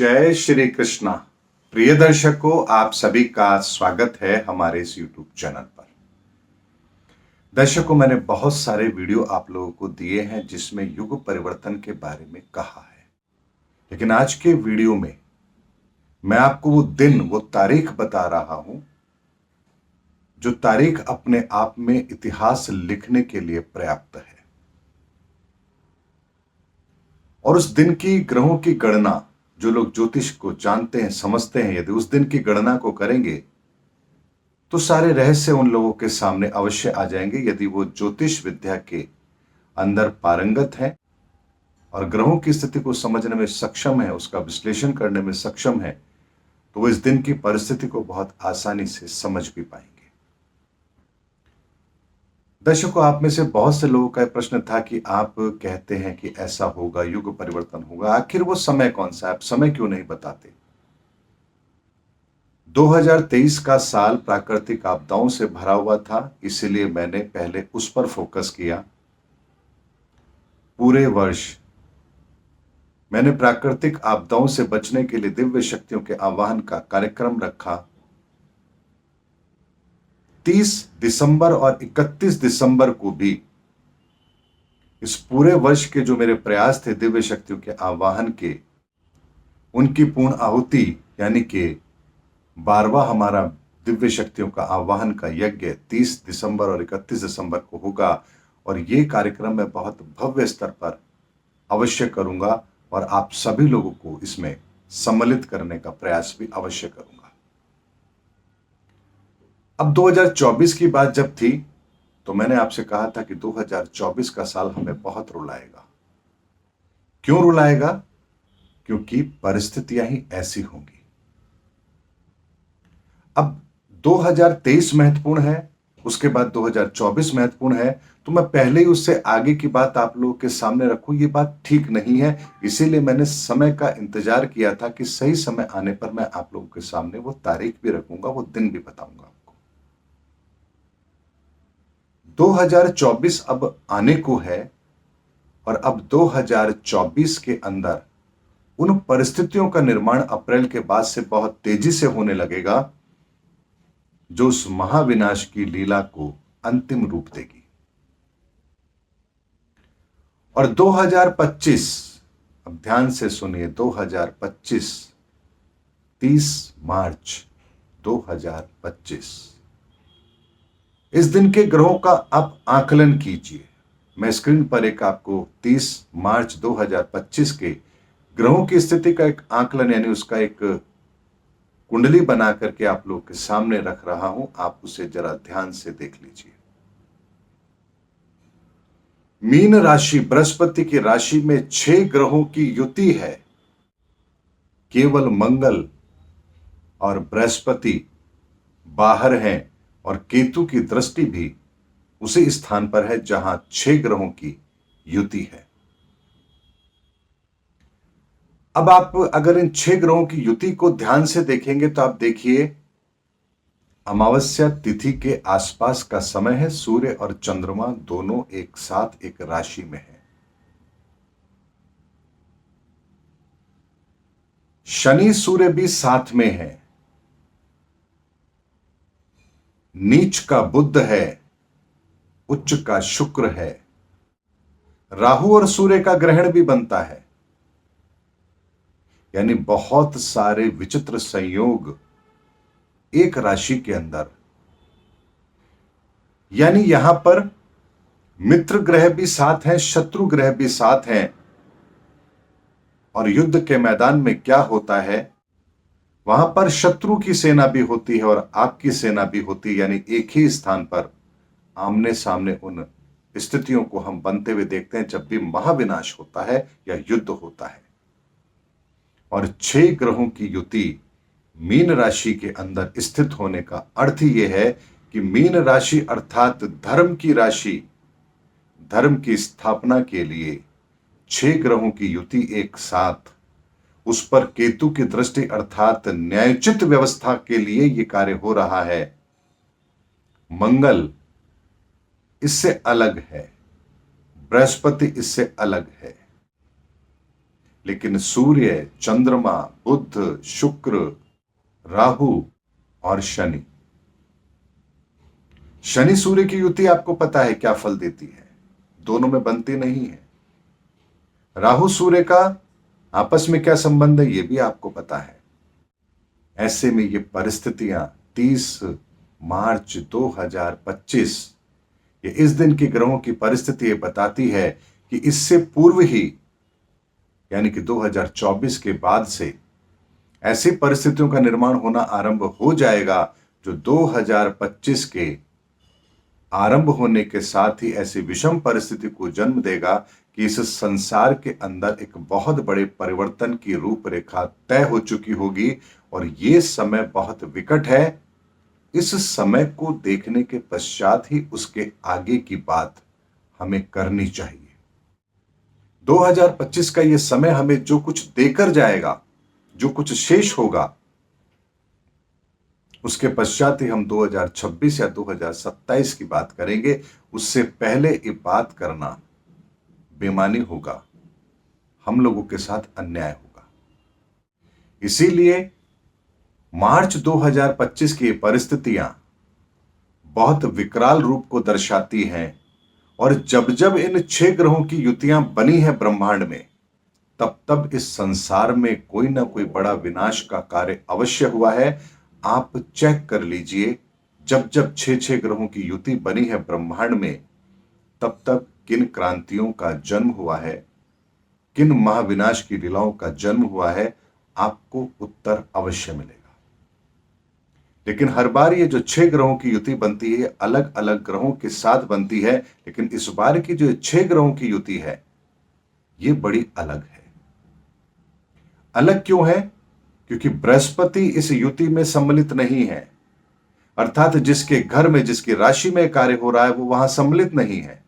जय श्री कृष्णा। प्रिय दर्शकों, आप सभी का स्वागत है हमारे इस YouTube चैनल पर। दर्शकों, मैंने बहुत सारे वीडियो आप लोगों को दिए हैं जिसमें युग परिवर्तन के बारे में कहा है, लेकिन आज के वीडियो में मैं आपको वो दिन, वो तारीख बता रहा हूं जो तारीख अपने आप में इतिहास लिखने के लिए पर्याप्त है। और उस दिन की ग्रहों की गणना, जो लोग ज्योतिष को जानते हैं, समझते हैं, यदि उस दिन की गणना को करेंगे तो सारे रहस्य उन लोगों के सामने अवश्य आ जाएंगे। यदि वो ज्योतिष विद्या के अंदर पारंगत हैं और ग्रहों की स्थिति को समझने में सक्षम है, उसका विश्लेषण करने में सक्षम है, तो वो इस दिन की परिस्थिति को बहुत आसानी से समझ भी पाएंगे। दर्शकों, आप में से बहुत से लोगों का प्रश्न था कि आप कहते हैं कि ऐसा होगा, युग परिवर्तन होगा, आखिर वो समय कौन सा है, आप समय क्यों नहीं बताते। 2023 का साल प्राकृतिक आपदाओं से भरा हुआ था, इसलिए मैंने पहले उस पर फोकस किया। पूरे वर्ष मैंने प्राकृतिक आपदाओं से बचने के लिए दिव्य शक्तियों के आह्वान का कार्यक्रम रखा। 30 दिसंबर और 31 दिसंबर को भी इस पूरे वर्ष के जो मेरे प्रयास थे दिव्य शक्तियों के आह्वान के, उनकी पूर्ण आहुति यानी कि 12वां हमारा दिव्य शक्तियों का आह्वान का यज्ञ 30 दिसंबर और 31 दिसंबर को होगा। और ये कार्यक्रम मैं बहुत भव्य स्तर पर अवश्य करूंगा और आप सभी लोगों को इसमें सम्मिलित करने का प्रयास भी अवश्य करूंगा। अब 2024 की बात जब थी तो मैंने आपसे कहा था कि 2024 का साल हमें बहुत रुलाएगा। क्यों रुलाएगा? क्योंकि परिस्थितियां ही ऐसी होंगी। अब 2023 महत्वपूर्ण है, उसके बाद 2024 महत्वपूर्ण है, तो मैं पहले ही उससे आगे की बात आप लोगों के सामने रखूं, ये बात ठीक नहीं है। इसीलिए मैंने समय का इंतजार किया था कि सही समय आने पर मैं आप लोगों के सामने वो तारीख भी रखूंगा, वो दिन भी बताऊंगा आपको। 2024 अब आने को है और अब 2024 के अंदर उन परिस्थितियों का निर्माण अप्रैल के बाद से बहुत तेजी से होने लगेगा जो उस महाविनाश की लीला को अंतिम रूप देगी। और 2025, अब ध्यान से सुनिए, 2025 30 मार्च 2025, इस दिन के ग्रहों का आप आकलन कीजिए। मैं स्क्रीन पर एक आपको 30 मार्च 2025 के ग्रहों की स्थिति का एक आकलन यानी उसका एक कुंडली बना करके आप लोगों के सामने रख रहा हूं, आप उसे जरा ध्यान से देख लीजिए। मीन राशि, बृहस्पति की राशि में 6 ग्रहों की युति है। केवल मंगल और बृहस्पति बाहर हैं और केतु की दृष्टि भी उसी स्थान पर है जहां 6 ग्रहों की युति है। अब आप अगर इन 6 ग्रहों की युति को ध्यान से देखेंगे तो आप देखिए, अमावस्या तिथि के आसपास का समय है। सूर्य और चंद्रमा दोनों एक साथ एक राशि में है। शनि सूर्य भी साथ में है। नीच का बुध है, उच्च का शुक्र है। राहु और सूर्य का ग्रहण भी बनता है, यानी बहुत सारे विचित्र संयोग एक राशि के अंदर। यानी यहां पर मित्र ग्रह भी साथ हैं, शत्रु ग्रह भी साथ हैं। और युद्ध के मैदान में क्या होता है, वहां पर शत्रु की सेना भी होती है और आपकी सेना भी होती है। यानी एक ही स्थान पर आमने सामने उन स्थितियों को हम बनते हुए देखते हैं जब भी महाविनाश होता है या युद्ध होता है। और 6 ग्रहों की युति मीन राशि के अंदर स्थित होने का अर्थ यह है कि मीन राशि अर्थात धर्म की राशि, धर्म की स्थापना के लिए 6 ग्रहों की युति एक साथ, उस पर केतु की दृष्टि अर्थात न्यायोचित व्यवस्था के लिए यह कार्य हो रहा है। मंगल इससे अलग है, बृहस्पति इससे अलग है। लेकिन सूर्य, चंद्रमा, बुध, शुक्र, राहु और शनि, शनि सूर्य की युति आपको पता है क्या फल देती है, दोनों में बनती नहीं है। राहु सूर्य का आपस में क्या संबंध है ये भी आपको पता है। ऐसे में ये परिस्थितियां 30 मार्च 2025, ये इस दिन की ग्रहों की परिस्थिति ये बताती है कि इससे पूर्व ही यानी कि 2024 के बाद से ऐसी परिस्थितियों का निर्माण होना आरंभ हो जाएगा जो 2025 के आरंभ होने के साथ ही ऐसी विषम परिस्थिति को जन्म देगा कि इस संसार के अंदर एक बहुत बड़े परिवर्तन की रूपरेखा तय हो चुकी होगी और ये समय बहुत विकट है। इस समय को देखने के पश्चात ही उसके आगे की बात हमें करनी चाहिए। 2025 का ये समय हमें जो कुछ देकर जाएगा, जो कुछ शेष होगा, उसके पश्चात ही हम 2026 या 2027 की बात करेंगे। उससे पहले ये बात करना बेईमानी होगा, हम लोगों के साथ अन्याय होगा। इसीलिए मार्च 2025 की परिस्थितियां बहुत विकराल रूप को दर्शाती हैं और जब जब इन 6 ग्रहों की युतियां बनी है ब्रह्मांड में, तब तब इस संसार में कोई ना कोई बड़ा विनाश का कार्य अवश्य हुआ है। आप चेक कर लीजिए, जब जब 6 ग्रहों की युति बनी है ब्रह्मांड में, तब तक किन क्रांतियों का जन्म हुआ है, किन महाविनाश की लीलाओं का जन्म हुआ है, आपको उत्तर अवश्य मिलेगा। लेकिन हर बार ये जो 6 ग्रहों की युति बनती है अलग अलग ग्रहों के साथ बनती है, लेकिन इस बार की जो 6 ग्रहों की युति है ये बड़ी अलग है। अलग क्यों है? क्योंकि बृहस्पति इस युति में सम्मिलित नहीं है, अर्थात जिसके घर में, जिसकी राशि में कार्य हो रहा है वो वहां सम्मिलित नहीं है।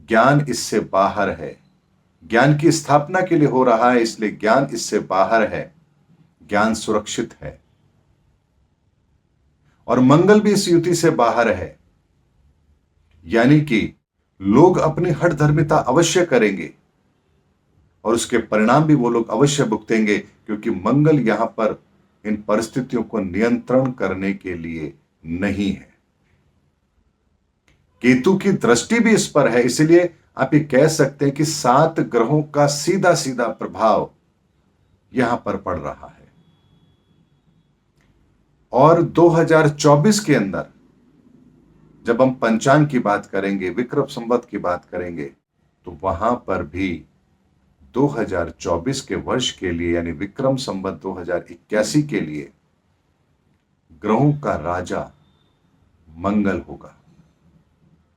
ज्ञान इससे बाहर है, ज्ञान की स्थापना के लिए हो रहा है, इसलिए ज्ञान इससे बाहर है, ज्ञान सुरक्षित है। और मंगल भी इस युति से बाहर है, यानी कि लोग अपनी हठ धर्मिता अवश्य करेंगे और उसके परिणाम भी वो लोग अवश्य भुगतेंगे, क्योंकि मंगल यहां पर इन परिस्थितियों को नियंत्रण करने के लिए नहीं है। केतु की दृष्टि भी इस पर है, इसलिए आप ये कह सकते हैं कि 7 ग्रहों का सीधा सीधा प्रभाव यहां पर पड़ रहा है। और 2024 के अंदर जब हम पंचांग की बात करेंगे, विक्रम संवत की बात करेंगे, तो वहां पर भी 2024 के वर्ष के लिए यानी विक्रम संवत 2081 के लिए ग्रहों का राजा मंगल होगा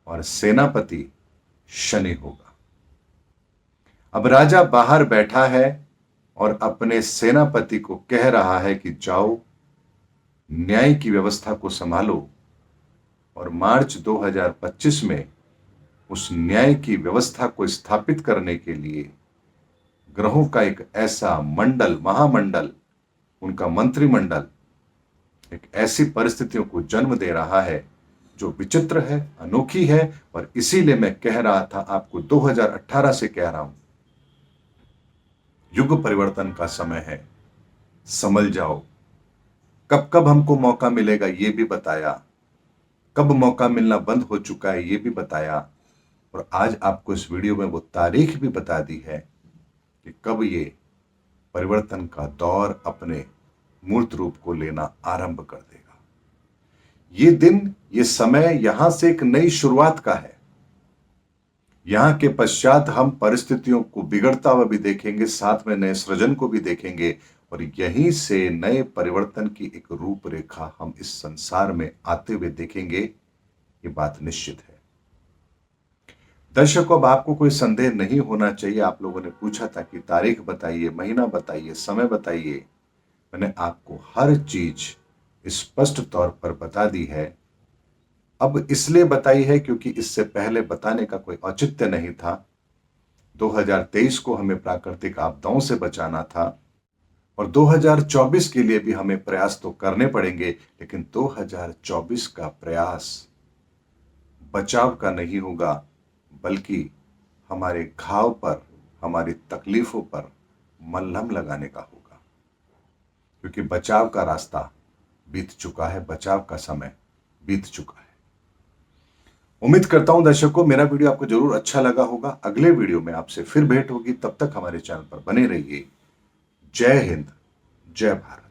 और सेनापति शनि होगा। अब राजा बाहर बैठा है और अपने सेनापति को कह रहा है कि जाओ न्याय की व्यवस्था को संभालो, और मार्च 2025 में उस न्याय की व्यवस्था को स्थापित करने के लिए ग्रहों का एक ऐसा मंडल, महामंडल, उनका मंत्रिमंडल एक ऐसी परिस्थितियों को जन्म दे रहा है जो विचित्र है, अनोखी है। और इसीलिए मैं कह रहा था आपको, 2018 से कह रहा हूं, युग परिवर्तन का समय है, संभल जाओ। कब कब हमको मौका मिलेगा ये भी बताया, कब मौका मिलना बंद हो चुका है ये भी बताया, और आज आपको इस वीडियो में वो तारीख भी बता दी है कि कब ये परिवर्तन का दौर अपने मूर्त रूप को लेना आरंभ कर देगा। ये दिन, ये समय यहां से एक नई शुरुआत का है। यहां के पश्चात हम परिस्थितियों को बिगड़ता हुआ भी देखेंगे, साथ में नए सृजन को भी देखेंगे, और यहीं से नए परिवर्तन की एक रूपरेखा हम इस संसार में आते हुए देखेंगे, ये बात निश्चित है। दर्शकों, अब आपको कोई संदेह नहीं होना चाहिए। आप लोगों ने पूछा था कि तारीख बताइए, महीना बताइए, समय बताइए। मैंने आपको हर चीज स्पष्ट तौर पर बता दी है। अब इसलिए बताई है क्योंकि इससे पहले बताने का कोई औचित्य नहीं था। 2023 को हमें प्राकृतिक आपदाओं से बचाना था और 2024 के लिए भी हमें प्रयास तो करने पड़ेंगे, लेकिन 2024 का प्रयास बचाव का नहीं होगा, बल्कि हमारे घाव पर हमारी तकलीफों पर मलहम लगाने का होगा, क्योंकि बचाव का रास्ता बीत चुका है, बचाव का समय बीत चुका है। उम्मीद करता हूं दर्शकों मेरा वीडियो आपको जरूर अच्छा लगा होगा। अगले वीडियो में आपसे फिर भेंट होगी, तब तक हमारे चैनल पर बने रहिए। जय हिंद, जय भारत।